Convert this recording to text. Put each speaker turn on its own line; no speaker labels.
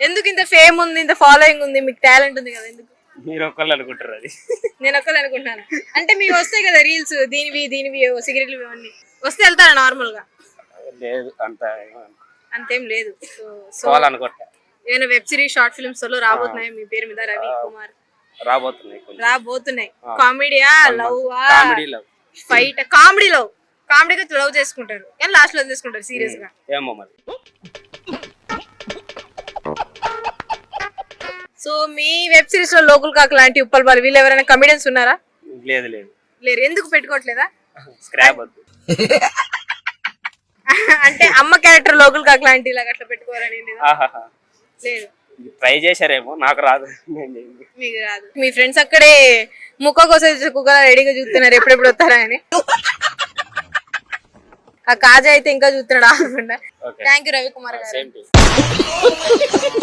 ఎందుకు ఇంత ఫేమ్ ఉంది, ఇంత ఫాలోయింగ్ ఉంది, మీకు టాలెంట్ ఉంది కదా, ఎందుకు?
మీరు ఒక్కళ్ళు అనుకుంటారు అది.
నేను ఒక్కళ్ళు అనుకుంటున్నాను. అంటే మీకు వస్తాయి కదా రీల్స్, దీనివి సిగరెట్లు ఇవన్నీ వస్తే వెళ్తారా నార్మల్ గా?
లేదు
అంతేం లేదు. సో
అనుకుంటా
ఏమైనా వెబ్ సిరీస్, షార్ట్ ఫిల్మ్స్ లో రాబోతున్నాయి మీ పేరు మీద? రవి కుమార్ రాబోతున్నాయి. కామెడీయా, లవ్, ఫైట్? Comedy love. కామెడీగా లవ్ చేసుకుంటారు కానీ లాస్ట్ లో చేసుకుంటారు సీరియస్ గా.
ఏమో మరి.
సో మీ వెబ్ సిరీస్ లో లోకుల్ కాక్ లాంటి, ఉప్పల్ బాలు వీళ్ళు ఎవరైనా కమెడియన్స్ ఉన్నారా?
లేదు
లేరు. ఎందుకు పెట్టుకోవట్లేదా?
స్క్రాప్ వద్దు.
అంటే అమ్మ క్యారెక్టర్ లోకుల్ కాక్ లాంటి ఇలాగ అట్లా పెట్టుకోవాలని లేదు.
ట్రై చేశారేమో, నాకు రాదు.
మీకు రాదు. మీ ఫ్రెండ్స్ అక్కడే ముక్క కోసం కుక్క రెడీగా చూస్తున్నారు ఎప్పుడెప్పుడు వస్తారా అని. ఆ కాజా అయితే ఇంకా చూస్తున్నాడు ఆగకుండా. థ్యాంక్ యూ రవికుమార్ గారు.